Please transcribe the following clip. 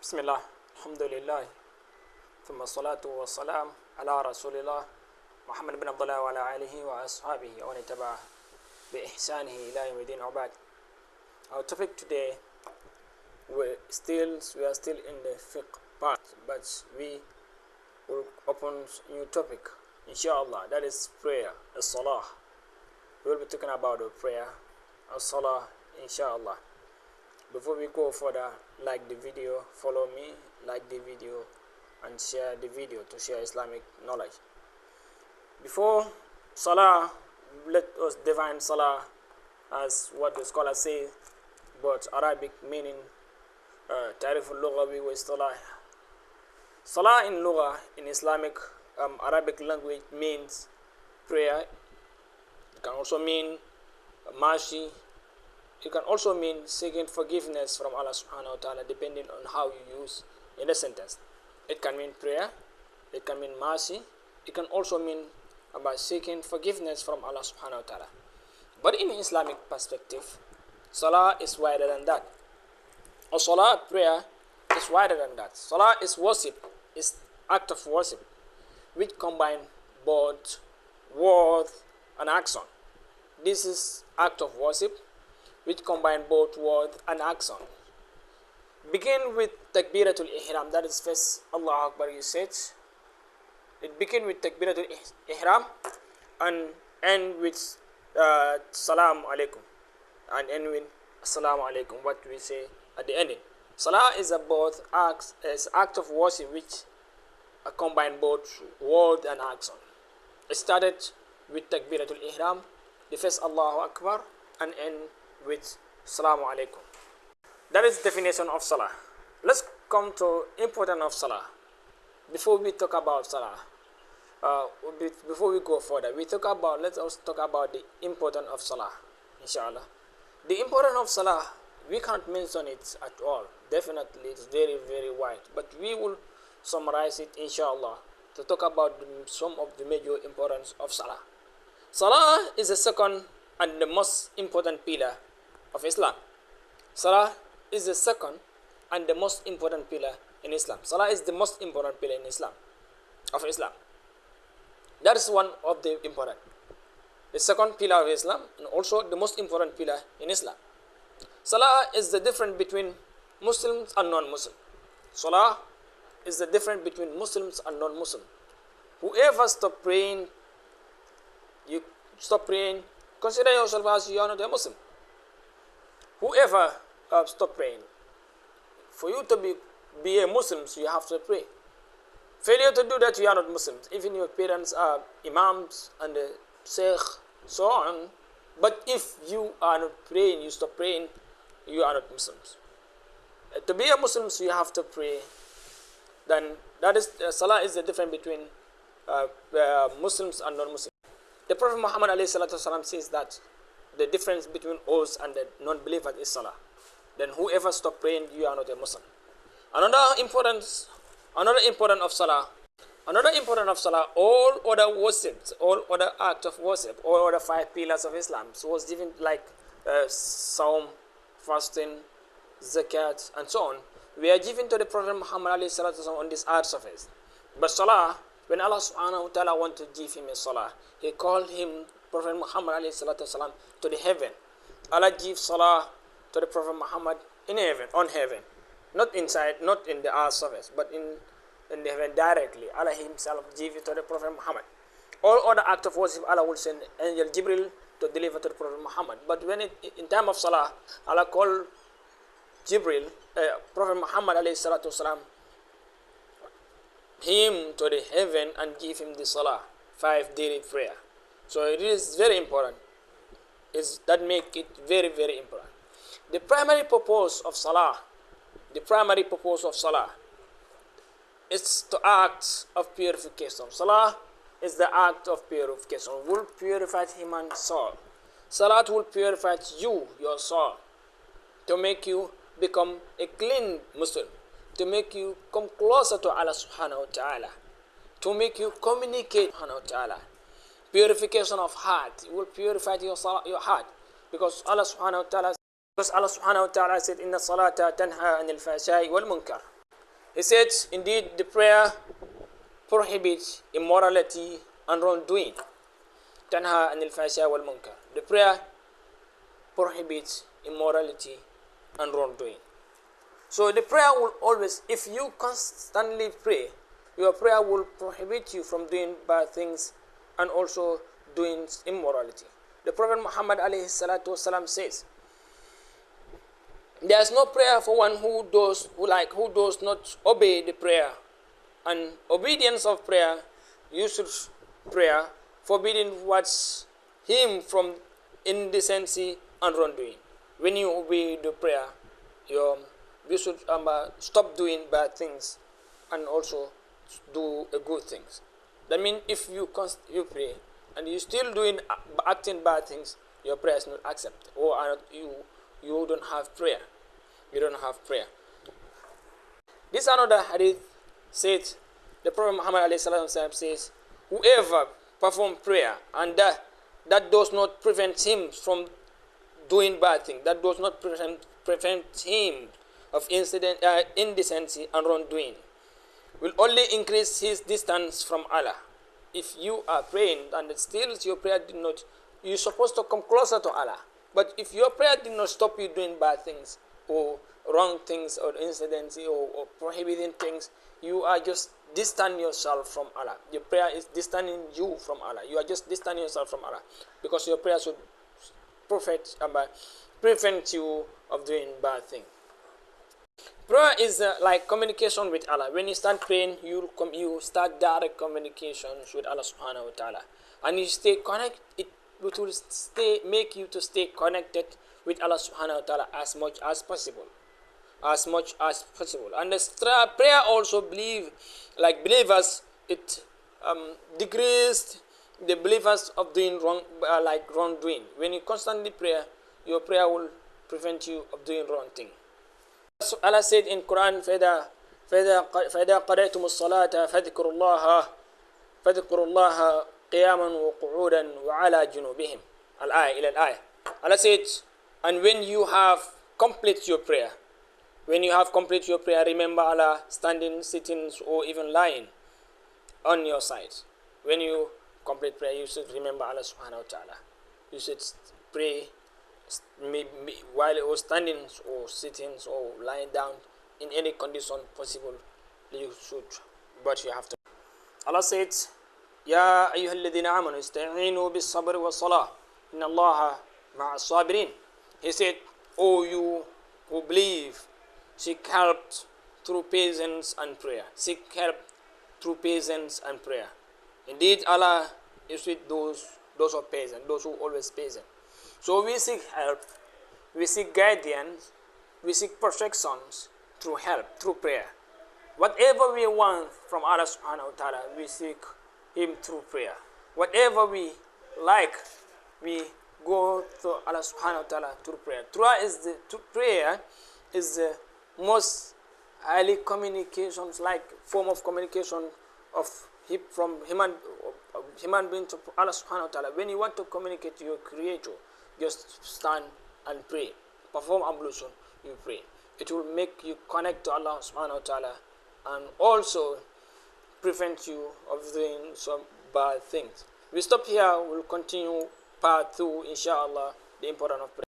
بسم الله الحمد لله ثم الصلاة والسلام على رسول الله محمد بن عبد الله وعلى آله وأصحابه ومن تبعه بإحسانه إلى يوم الدين وبعد. Our topic today, we are still in the fiqh part, but we will open new topic inshallah, that is prayer, as-salah. We will be talking about the prayer, as-salah, inshallah. Before we go further, like the video, follow me, like the video and share the video to share Islamic knowledge. Before salah, let us define salah as what the scholars say, but Arabic meaning تعريف اللغوي واصطلاح. Salah in lugha, in Islamic Arabic language, means prayer. It can also mean mercy. It can also mean seeking forgiveness from Allah subhanahu wa ta'ala, depending on how you use in a sentence. It can mean prayer, it can mean mercy, it can also mean about seeking forgiveness from Allah subhanahu wa ta'ala. But in Islamic perspective, salah is wider than that. Or salah, prayer, is wider than that. Salah is worship, is act of worship, which combine both word and action. This is act of worship which combine both word and action. Begin with takbiratul ihram, that is first Allah Akbar you said. It begin with takbiratul ihram and end with salam alaikum, and end with assalamu alaikum, what we say at the ending. Salah is both acts, is act of worship which combine both word and action. It started with takbiratul ihram, the first Allahu Akbar, and end with Assalamu alaikum. That is definition of salah. Let's come to importance of salah. Before we talk about salah, before we go further, let us talk about the importance of salah, inshallah. The importance of salah, we can't mention it at all. Definitely, it's very, very wide. But we will summarize it, inshallah, to talk about some of the major importance of salah. Salah is the second and the most important pillar of Islam. Salah is the second and the most important pillar in Islam. Salah is the most important pillar in Islam, of Islam. That is one of the important. The second pillar of Islam and also the most important pillar in Islam. Salah is the difference between Muslims and non-Muslims. Salah is the difference between Muslims and non-Muslims. Whoever stop praying, you stop praying, consider yourself as you are not a Muslim. Whoever stop praying, for you to be a Muslim, so you have to pray. Failure to do that, you are not Muslims. Even your parents are imams and the sheikh, so on. But if you are not praying, you stop praying, you are not Muslims. To be a Muslim, so you have to pray. Then that is salah is the difference between Muslims and non-Muslims. The Prophet Muhammad ﷺ says that the difference between us and the non-believers is salah. Then whoever stop praying, you are not a Muslim. Another importance of salah, all other worships, all other acts of worship, all other 5 pillars of Islam, so was given like Saum, fasting, zakat, and so on, we are given to the Prophet Muhammad ﷺ on this earth surface. But salah, when Allah subhanahu wa ta'ala want to give him a salah, he called him Prophet Muhammad ﷺ to the heaven. Allah gives salah to the Prophet Muhammad in heaven, on heaven, not inside, not in the earth surface, but in the heaven directly. Allah himself give it to the Prophet Muhammad. All other acts of worship, Allah will send angel Jibril to deliver to the Prophet Muhammad. But when in time of salah, Allah called Jibril, Prophet Muhammad ﷺ, him to the heaven and give him the salah, 5 daily prayer. So it is very important. That make it very, very important. The primary purpose of salah is to act of purification. Salah is the act of purification. Will purify human soul. Salah will purify you, your soul, to make you become a clean Muslim, to make you come closer to Allah subhanahu wa ta'ala, to make you communicate subhanahu wa ta'ala. Purification of heart, it will purify your heart, because Allah subhanahu wa ta'ala said, inna salata tanha anil fahsha'i wal munkar. He said, indeed, the prayer prohibits immorality and wrongdoing. Tanha anil fahsha wal munkar. The prayer prohibits immorality and wrongdoing. So the prayer will always, if you constantly pray, your prayer will prohibit you from doing bad things and also doing immorality. The Prophet Muhammad alayhi salatu wasalam says, there is no prayer for one who does not obey the prayer. And obedience of prayer, usage prayer, forbidding what's him from indecency and wrongdoing. When you obey the prayer, you should stop doing bad things and also do good things. That means if you pray and you still acting bad things, your prayer is not accepted, or you don't have prayer. You don't have prayer. This another hadith said, the Prophet Muhammad says, whoever performs prayer and that does not prevent him from doing bad things, that does not prevent him of indecency and wrongdoing, will only increase his distance from Allah. If you are praying and still your prayer did not, you're supposed to come closer to Allah. But if your prayer did not stop you doing bad things or wrong things or incidency or prohibiting things, you are just distancing yourself from Allah. Your prayer is distancing you from Allah. You are just distancing yourself from Allah because your prayer should prevent you of doing bad things. Prayer is like communication with Allah. When you start praying, you start direct communication with Allah subhanahu wa ta'ala. And you stay connected, it will make you to stay connected with Allah subhanahu wa ta'ala as much as possible. And the prayer also believers, it decreased the believers of doing wrongdoing. When you constantly pray, your prayer will prevent you of doing wrong thing. Allah said in Quran, فَإِذَا قَرَأْتُمُ الصَّلَاةَ فَاذْكُرُوا اللَّهَ قِيَامًا وَقُعُودًا وَعَلَى جُنُوبِهِمْ al-ayah. Allah said, and when you have complete your prayer, remember Allah standing, sitting, or even lying on your side. When you complete prayer, you should remember Allah subhanahu wa ta'ala. You should pray while you're standing or sitting or lying down, in any condition possible you should, but you have to. Allah said, Ya ayyuhalladhina amanu ista'inu bis sabri was salah inna Allaha ma'as sabirin. He said, oh you who believe, seek help through patience and prayer. Seek help through patience and prayer. Indeed, Allah is with those of patience, those who always patient. So we seek help, we seek guidance, we seek protections through help, through prayer. Whatever we want from Allah subhanahu wa ta'ala, we seek Him through prayer. Whatever we like, we go to Allah subhanahu wa ta'ala through prayer. Prayer is the most highly communications, like form of communication from human being to Allah subhanahu wa ta'ala. When you want to communicate to your creator, just stand and pray. Perform ablution, you pray. It will make you connect to Allah subhanahu wa ta'ala and also prevent you of doing some bad things. We stop here. We'll continue part 2, inshallah, the importance of prayer.